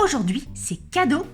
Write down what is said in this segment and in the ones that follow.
Aujourd'hui, c'est cadeau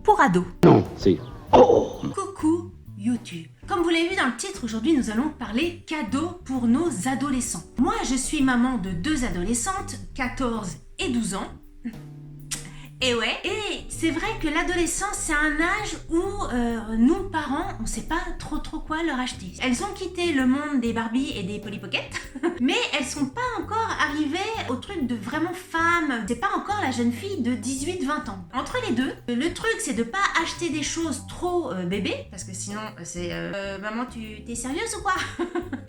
pour ados. Non, c'est... Oh! Coucou YouTube. Comme vous l'avez vu dans le titre, aujourd'hui nous allons parler cadeaux pour nos adolescents. Moi, je suis maman de 2 adolescentes, 14 et 12 ans. Et ouais, et c'est vrai que l'adolescence, c'est un âge où nous, parents, on sait pas trop quoi leur acheter. Elles ont quitté le monde des Barbie et des Polly Pocket, mais elles sont pas encore arrivées au truc de vraiment femme. C'est pas encore la jeune fille de 18-20 ans. Entre les deux, le truc, c'est de pas acheter des choses trop bébé, parce que sinon, c'est maman, tu t'es sérieuse ou quoi?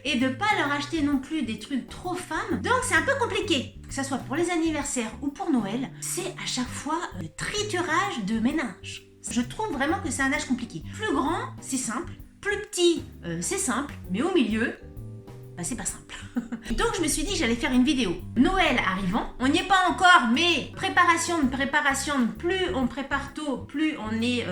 Et de pas leur acheter non plus des trucs trop femmes. Donc c'est un peu compliqué. Que ça soit pour les anniversaires ou pour Noël, c'est à chaque fois le triturage de ménage. Je trouve vraiment que c'est un âge compliqué. Plus grand, c'est simple. Plus petit, c'est simple. Mais au milieu, bah, c'est pas simple. Donc je me suis dit que j'allais faire une vidéo. Noël arrivant, on n'y est pas encore, mais préparation, plus on prépare tôt, plus on est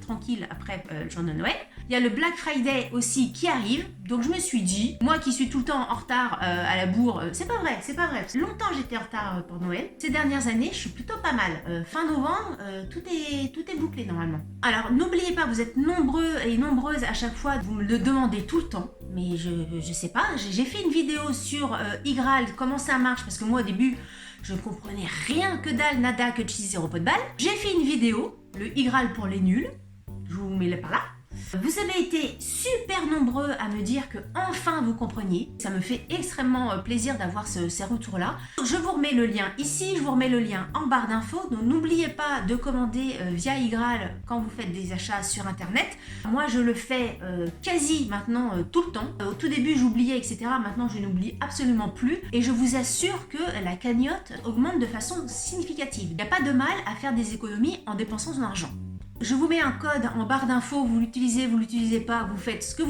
tranquille après le jour de Noël. Il y a le Black Friday aussi qui arrive, donc je me suis dit, moi qui suis tout le temps en retard à la bourre, c'est pas vrai. Longtemps j'étais en retard pour Noël. Ces dernières années, je suis plutôt pas mal. Fin novembre, tout est bouclé normalement. Alors n'oubliez pas, vous êtes nombreux et nombreuses à chaque fois, vous me le demandez tout le temps, mais je sais pas, j'ai fait une vidéo sur Igral, comment ça marche, parce que moi au début, je ne comprenais rien que dalle, nada, que cheese, 0 pot de balle. J'ai fait une vidéo, le Igral pour les nuls, je vous mets le par là. Vous avez été super nombreux à me dire que enfin vous compreniez. Ça me fait extrêmement plaisir d'avoir ces retours-là. Je vous remets le lien ici, je vous remets le lien en barre d'infos. Donc n'oubliez pas de commander via Igral quand vous faites des achats sur internet. Moi je le fais quasi maintenant tout le temps. Au tout début j'oubliais, etc. Maintenant je n'oublie absolument plus. Et je vous assure que la cagnotte augmente de façon significative. Il n'y a pas de mal à faire des économies en dépensant son argent. Je vous mets un code en barre d'infos, vous l'utilisez pas, vous faites ce que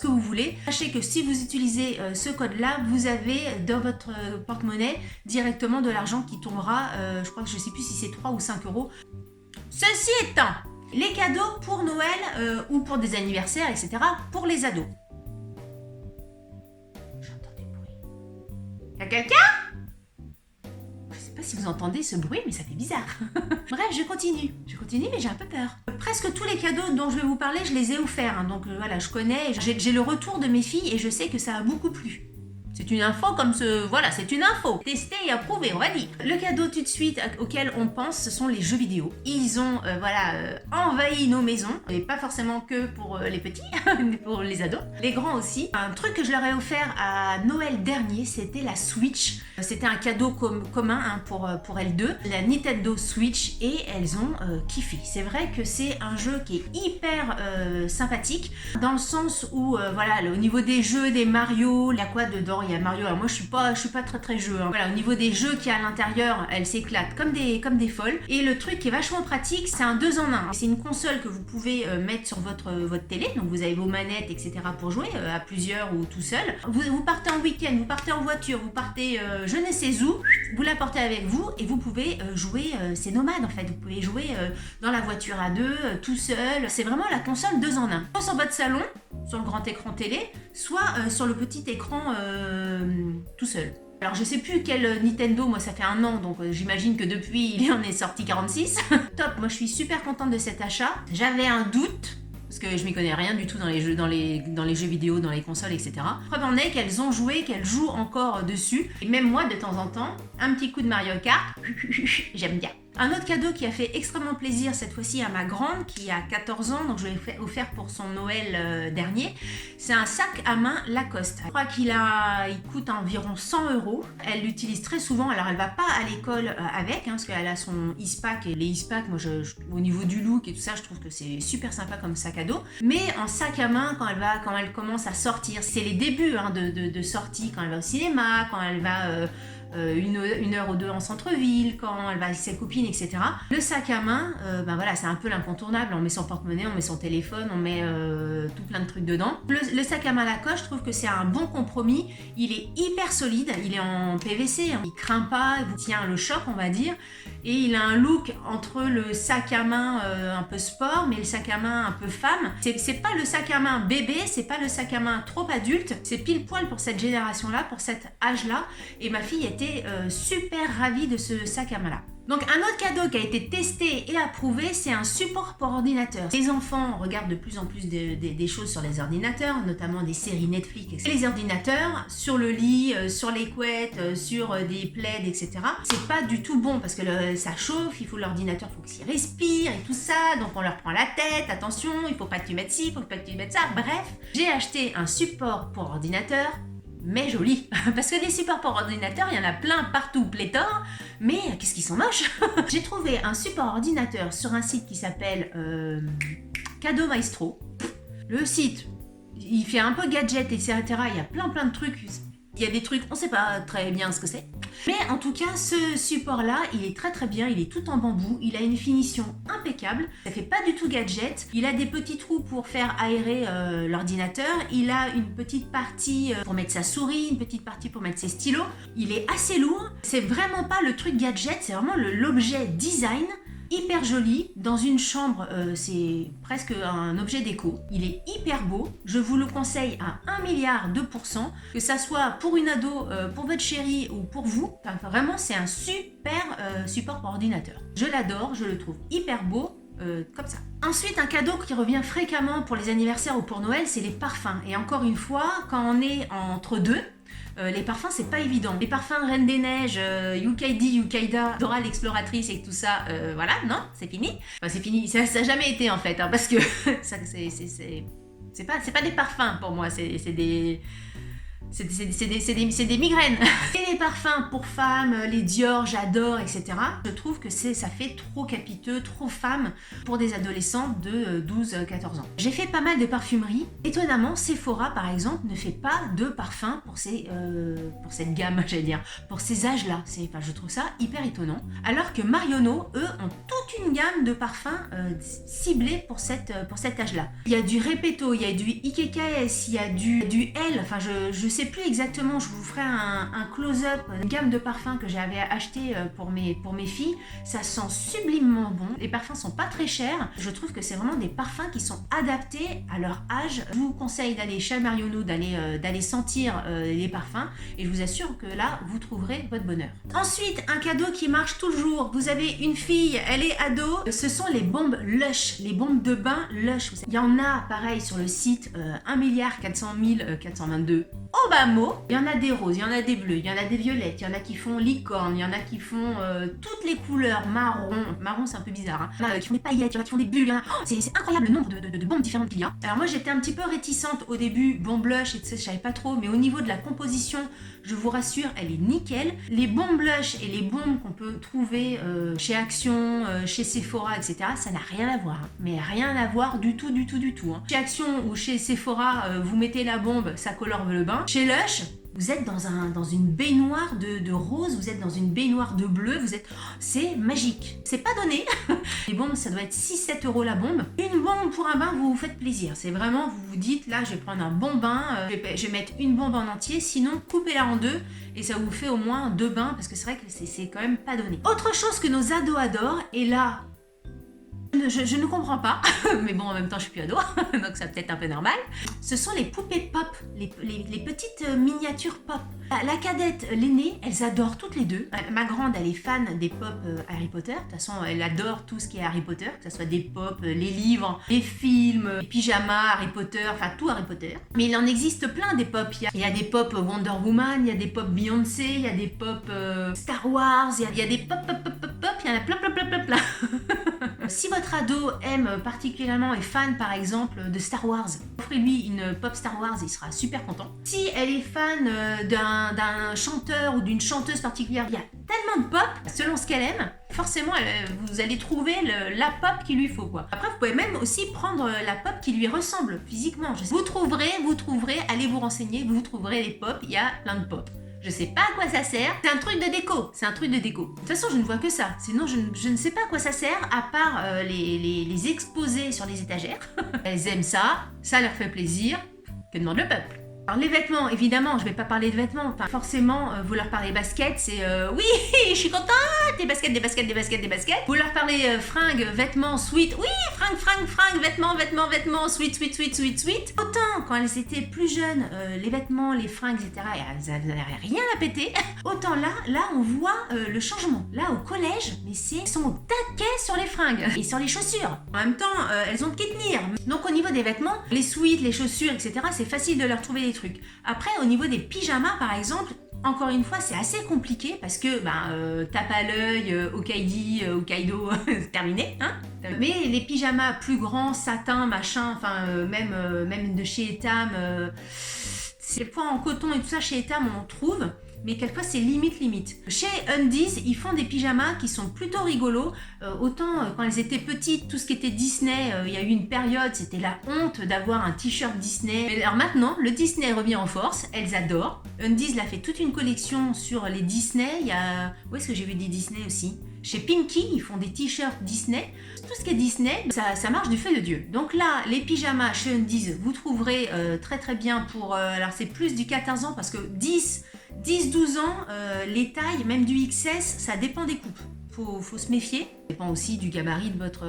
vous voulez. Sachez que si vous utilisez ce code-là, vous avez dans votre porte-monnaie directement de l'argent qui tombera, je crois que je sais plus si c'est 3 ou 5 euros. Ceci étant, les cadeaux pour Noël ou pour des anniversaires, etc. pour les ados. J'entends des bruits. Y'a quelqu'un ? Je sais pas si vous entendez ce bruit, mais ça fait bizarre. Bref, je continue, mais j'ai un peu peur. Presque tous les cadeaux dont je vais vous parler, je les ai offerts. Hein, donc voilà, je connais, j'ai le retour de mes filles et je sais que ça a beaucoup plu. C'est une info comme voilà, c'est une info. Testée et approuvée, on va dire. Le cadeau tout de suite auquel on pense, ce sont les jeux vidéo. Ils ont envahi nos maisons, et pas forcément que pour les petits, mais pour les ados. Les grands aussi. Un truc que je leur ai offert à Noël dernier, c'était la Switch. C'était un cadeau commun hein, pour elles deux, la Nintendo Switch, et elles ont kiffé. C'est vrai que c'est un jeu qui est hyper sympathique, dans le sens où, voilà, au niveau des jeux, des Mario, il y a quoi dedans? Il y a Mario, alors moi je suis pas très jeu. Hein. Voilà, au niveau des jeux qu'il y a à l'intérieur, elles s'éclatent comme des folles. Et le truc qui est vachement pratique, c'est un 2 en 1. C'est une console que vous pouvez mettre sur votre télé, donc vous avez vos manettes, etc. pour jouer à plusieurs ou tout seul. Vous partez en week-end, vous partez en voiture, vous partez je ne sais où, vous la portez avec vous et vous pouvez jouer, c'est nomade en fait, vous pouvez jouer dans la voiture à deux, tout seul. C'est vraiment la console 2 en 1. Soit sur votre salon, sur le grand écran télé, soit sur le petit écran tout seul. Alors je sais plus quel Nintendo, moi ça fait 1 an, donc j'imagine que depuis il en est sorti 46. Top, moi je suis super contente de cet achat. J'avais un doute, parce que je m'y connais rien du tout dans les jeux vidéo, dans les consoles, etc. Preuve en est qu'elles ont joué, qu'elles jouent encore dessus. Et même moi, de temps en temps, un petit coup de Mario Kart, j'aime bien. Un autre cadeau qui a fait extrêmement plaisir cette fois-ci à ma grande qui a 14 ans, donc je l'ai offert pour son Noël dernier, c'est un sac à main Lacoste. Je crois qu'il coûte environ 100 €. Elle l'utilise très souvent, alors elle va pas à l'école avec, hein, parce qu'elle a son e-pack, et les e-pack, moi au niveau du look et tout ça, je trouve que c'est super sympa comme sac à dos. Mais en sac à main, quand elle commence à sortir, c'est les débuts hein, de sortie, quand elle va au cinéma, quand elle va... une heure ou deux en centre-ville, quand elle va avec ses copines, etc. Le sac à main, ben voilà, c'est un peu l'incontournable. On met son porte-monnaie, on met son téléphone, on met tout plein de trucs dedans. Le sac à main Lacoste, je trouve que c'est un bon compromis. Il est hyper solide, il est en PVC, hein. Il craint pas, il tient le choc, on va dire. Et il a un look entre le sac à main un peu sport, mais le sac à main un peu femme. C'est pas le sac à main bébé, c'est pas le sac à main trop adulte. C'est pile poil pour cette génération-là, pour cet âge-là. Et ma fille était super ravie de ce sac à main-là. Donc un autre cadeau qui a été testé et approuvé, c'est un support pour ordinateur. Les enfants regardent de plus en plus des choses sur les ordinateurs, notamment des séries Netflix, etc. Les ordinateurs, sur le lit, sur les couettes, sur des plaids, etc. C'est pas du tout bon parce que ça chauffe, il faut l'ordinateur, faut qu'il respire et tout ça, donc on leur prend la tête, attention, il faut pas que tu mettes ci, il faut pas que tu mettes ça. Bref, j'ai acheté un support pour ordinateur, mais joli. Parce que des supports pour ordinateur, il y en a plein partout, pléthore, mais qu'est-ce qu'ils sont moches. J'ai trouvé un support ordinateur sur un site qui s'appelle Cadeau Maestro. Le site, il fait un peu gadget, etc. Il y a plein de trucs. Il y a des trucs, on sait pas très bien ce que c'est. Mais en tout cas, ce support-là, il est très bien, il est tout en bambou, il a une finition impeccable, ça fait pas du tout gadget, il a des petits trous pour faire aérer l'ordinateur, il a une petite partie pour mettre sa souris, une petite partie pour mettre ses stylos, il est assez lourd, c'est vraiment pas le truc gadget, c'est vraiment l'objet design. Hyper joli, dans une chambre, c'est presque un objet déco. Il est hyper beau, je vous le conseille à 1 milliard de %, que ça soit pour une ado, pour votre chérie ou pour vous. Enfin, vraiment, c'est un super support pour ordinateur. Je l'adore, je le trouve hyper beau. Comme ça. Ensuite, un cadeau qui revient fréquemment pour les anniversaires ou pour Noël, c'est les parfums. Et encore une fois, quand on est entre deux, les parfums, c'est pas évident. Les parfums Reine des Neiges, Yukaidi, Yukaida, Dora l'exploratrice et tout ça, voilà, non, c'est fini. Enfin, c'est fini, ça n'a jamais été en fait, hein, parce que ça, c'est pas des parfums pour moi, c'est des migraines. Et les parfums pour femmes, les Dior, j'adore, etc. Je trouve que ça fait trop capiteux, trop femme pour des adolescentes de 12-14 ans. J'ai fait pas mal de parfumerie. Étonnamment, Sephora, par exemple, ne fait pas de parfums pour cette gamme, j'allais dire, pour ces âges-là. Je trouve ça hyper étonnant. Alors que Marionneau, eux, ont toute une gamme de parfums ciblés pour cet âge-là. Il y a du Repetto, il y a du IKKS, il y a du L, enfin je sais plus exactement, je vous ferai un close-up, une gamme de parfums que j'avais acheté pour mes filles. Ça sent sublimement bon. Les parfums sont pas très chers. Je trouve que c'est vraiment des parfums qui sont adaptés à leur âge. Je vous conseille d'aller chez Marionneau, d'aller sentir les parfums et je vous assure que là, vous trouverez votre bonheur. Ensuite, un cadeau qui marche toujours. Vous avez une fille, elle est ado. Ce sont les bombes Lush, les bombes de bain Lush. Il y en a, pareil, sur le site 1 400 422 Obamo. Il y en a des roses, il y en a des bleus, il y en a des violettes, il y en a qui font licorne, il y en a qui font toutes les couleurs, marron c'est un peu bizarre, hein. Il y en a qui font des paillettes, il y en a qui font des bulles, c'est incroyable le nombre de bombes différentes qu'il y a. Alors moi j'étais un petit peu réticente au début, bombes blush et tout ça, je savais pas trop, mais au niveau de la composition, je vous rassure, elle est nickel. Les bombes blush et les bombes qu'on peut trouver chez Action, chez Sephora, etc., ça n'a rien à voir, hein. Mais rien à voir du tout, hein. Chez Action ou chez Sephora, vous mettez la bombe, ça colore le bain. Chez Lush, vous êtes dans une baignoire de rose, vous êtes dans une baignoire de bleu, c'est magique. C'est pas donné. Les bombes, ça doit être 6-7 € la bombe. Une bombe pour un bain, vous vous faites plaisir. C'est vraiment, vous vous dites, là, je vais prendre un bon bain, je vais mettre une bombe en entier, sinon coupez-la en deux et ça vous fait au moins 2 bains parce que c'est vrai que c'est quand même pas donné. Autre chose que nos ados adorent, et là, je ne comprends pas, mais bon, en même temps, je suis plus ado, donc c'est peut-être un peu normal. Ce sont les poupées pop, les petites miniatures pop. La cadette, l'aînée, elles adorent toutes les deux. Ma grande, elle est fan des pop Harry Potter. De toute façon, elle adore tout ce qui est Harry Potter, que ce soit des pop, les livres, les films, les pyjamas Harry Potter, enfin tout Harry Potter. Mais il en existe plein des pop. Il y a des pop Wonder Woman, il y a des pop Beyoncé, il y a des pop Star Wars, il y a des pop, il y en a plein. Si votre ado aime particulièrement, est fan par exemple de Star Wars, offrez-lui une pop Star Wars, il sera super content. Si elle est fan d'un chanteur ou d'une chanteuse particulière, il y a tellement de pop, selon ce qu'elle aime, forcément vous allez trouver la pop qu'il lui faut, quoi. Après vous pouvez même aussi prendre la pop qui lui ressemble physiquement. Vous trouverez, allez vous renseigner, vous trouverez les pop, il y a plein de pop. Je sais pas à quoi ça sert, c'est un truc de déco, De toute façon, je ne vois que ça, sinon je ne sais pas à quoi ça sert, à part les exposer sur les étagères. Elles aiment ça leur fait plaisir, que demande le peuple? Alors les vêtements, évidemment, je vais pas parler de vêtements, enfin, forcément, vous leur parlez baskets, c'est oui, je suis contente, des baskets. Vous leur parlez fringues, vêtements, sweat, oui, fringues, fringues, vêtements, sweet. Autant quand elles étaient plus jeunes, les vêtements, les fringues, etc., elles n'avaient rien à péter. Autant là on voit le changement. Là au collège, mais elles sont au taquet sur les fringues et sur les chaussures. En même temps, elles ont de qui tenir. Donc au niveau des vêtements, les sweats, les chaussures, etc., c'est facile de leur trouver des trucs. Après, au niveau des pyjamas, par exemple, encore une fois, c'est assez compliqué parce que tape à l'œil, Hokkaido, c'est terminé, hein. Mais les pyjamas plus grands, satin, machin, même de chez Etam, c'est points en coton et tout ça, chez Etam on en trouve. Mais quelquefois c'est limite. Chez Undies, ils font des pyjamas qui sont plutôt rigolos. Autant quand elles étaient petites, tout ce qui était Disney, il y a eu une période, c'était la honte d'avoir un t-shirt Disney. Mais alors maintenant, le Disney revient en force, elles adorent. Undies l'a fait toute une collection sur les Disney. Il y a... Où est-ce que j'ai vu des Disney aussi ? Chez Pinky, ils font des t-shirts Disney. Tout ce qui est Disney, ça marche du feu de Dieu. Donc là, les pyjamas chez Undies, vous trouverez très bien pour... alors c'est plus du 14 ans parce que 10-12 ans, les tailles, même du XS, ça dépend des coupes. Faut se méfier. Ça dépend aussi du gabarit de votre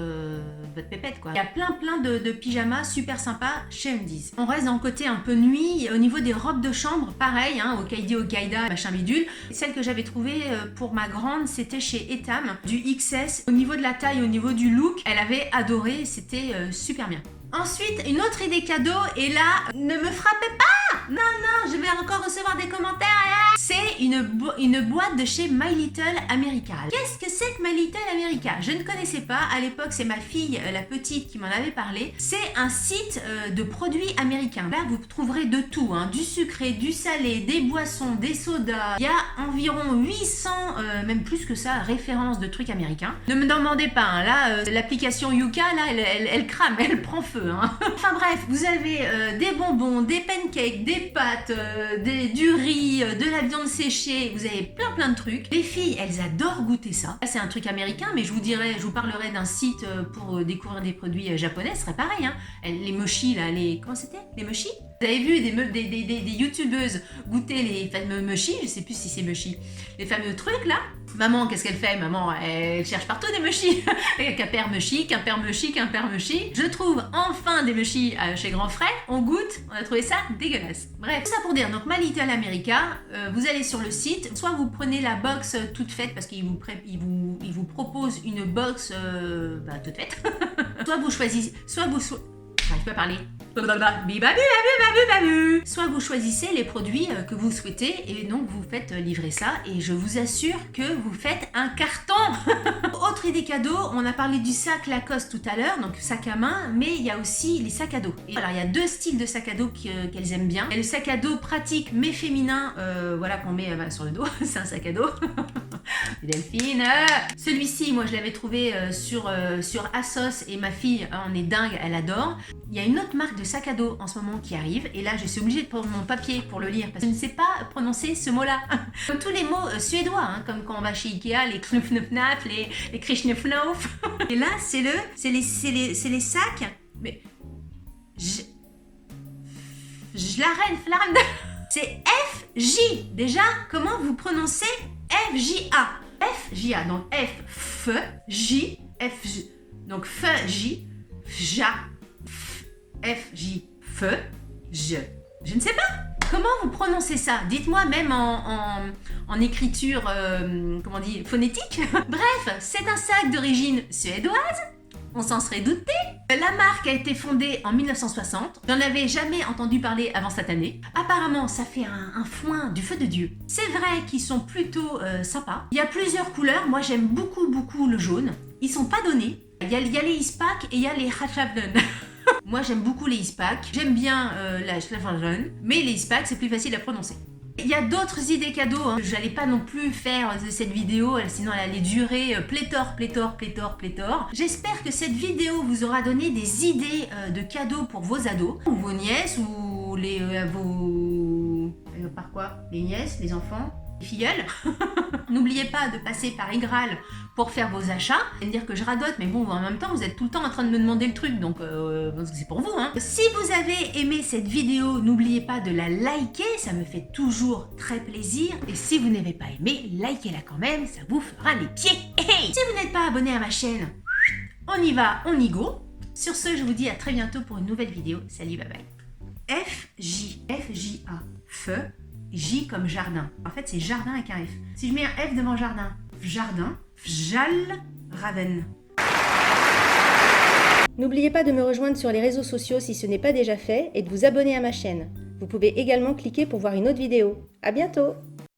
pépette, quoi. Il y a plein de pyjamas super sympas chez Undies. On reste dans le côté un peu nuit. Au niveau des robes de chambre, pareil, hein, Hokkaido, machin bidule. Celle que j'avais trouvée pour ma grande, c'était chez Etam, du XS. Au niveau de la taille, au niveau du look, elle avait adoré, c'était super bien. Ensuite, une autre idée cadeau, et là, ne me frappez pas! Non, je vais encore recevoir des commentaires. C'est une boîte de chez My Little America. Qu'est-ce que c'est que My Little America? Je ne connaissais pas. À l'époque, c'est ma fille, la petite, qui m'en avait parlé. C'est un site de produits américains. Là, vous trouverez de tout, hein, du sucré, du salé, des boissons, des sodas. Il y a environ 800, même plus que ça, références de trucs américains. Ne me demandez pas, hein, là, l'application Yuka, là, elle crame, elle prend feu. Hein. Enfin bref, vous avez des bonbons, des pancakes, des pâtes, du riz, de la viande séchée, vous avez plein de trucs. Les filles, elles adorent goûter ça. Là, c'est un truc américain, mais je vous parlerai d'un site pour découvrir des produits japonais, ce serait pareil. Hein. Les mochi, là, comment c'était? Les mochi? Vous avez vu des youtubeuses goûter les fameux mochi, je sais plus si c'est mochi, les fameux trucs là. Maman, qu'est-ce qu'elle fait? Maman, elle cherche partout des mochi. Qu'un père mochi. Je trouve enfin des mochi chez Grand Frais. On goûte, on a trouvé ça dégueulasse. Bref, tout ça pour dire, donc My Little America, vous allez sur le site, soit vous prenez la box toute faite parce qu'il vous propose une box toute faite. J'arrive pas à parler. Soit vous choisissez les produits que vous souhaitez et donc vous faites livrer ça et je vous assure que vous faites un carton. Autre idée cadeau, on a parlé du sac Lacoste tout à l'heure, donc sac à main, mais il y a aussi les sacs à dos. Et alors il y a deux styles de sac à dos qu'elles aiment bien. Il y a le sac à dos pratique mais féminin, qu'on met sur le dos, c'est un sac à dos. Delphine. Celui-ci, moi je l'avais trouvé sur ASOS et ma fille en est dingue, elle adore. Il y a une autre marque de sac à dos en ce moment qui arrive et là je suis obligée de prendre mon papier pour le lire parce que je ne sais pas prononcer ce mot-là. Comme tous les mots suédois, hein, comme quand on va chez Ikea, les knufnufnaf, les krishnufnauf. Et là c'est les sacs, mais je l'arrête. C'est FJ. Déjà, comment vous prononcez FJA? FJA, donc F, J, F, donc F, J, FJA, FJ, je ne sais pas. Comment vous prononcez ça? Dites-moi même en écriture, phonétique. Bref, c'est un sac d'origine suédoise. On s'en serait douté. La marque a été fondée en 1960. J'en avais jamais entendu parler avant cette année. Apparemment, ça fait un foin du feu de Dieu. C'est vrai qu'ils sont plutôt sympas. Il y a plusieurs couleurs. Moi, j'aime beaucoup le jaune. Ils sont pas donnés. Il y a les Ispak et il y a les Hatchabden. Moi, j'aime beaucoup les Ispak. J'aime bien la Schlafenjaune. Mais les Ispak, c'est plus facile à prononcer. Il y a d'autres idées cadeaux, hein. Je n'allais pas non plus faire cette vidéo, sinon elle allait durer pléthore. J'espère que cette vidéo vous aura donné des idées de cadeaux pour vos ados, ou vos nièces, ou les nièces, les enfants, les filleuls. N'oubliez pas de passer par Igral pour faire vos achats. Et me dire que je radote, mais bon, en même temps, vous êtes tout le temps en train de me demander le truc, donc c'est pour vous. Hein. Si vous avez aimé cette vidéo, n'oubliez pas de la liker, ça me fait toujours très plaisir. Et si vous n'avez pas aimé, likez-la quand même, ça vous fera les pieds. Hey, si vous n'êtes pas abonné à ma chaîne, on y va, on y go. Sur ce, je vous dis à très bientôt pour une nouvelle vidéo. Salut, bye bye. FJ, F-J-A, feu, J comme jardin. En fait, c'est jardin avec un F. Si je mets un F devant jardin, jardin, Fjal, Raven. N'oubliez pas de me rejoindre sur les réseaux sociaux si ce n'est pas déjà fait et de vous abonner à ma chaîne. Vous pouvez également cliquer pour voir une autre vidéo. À bientôt!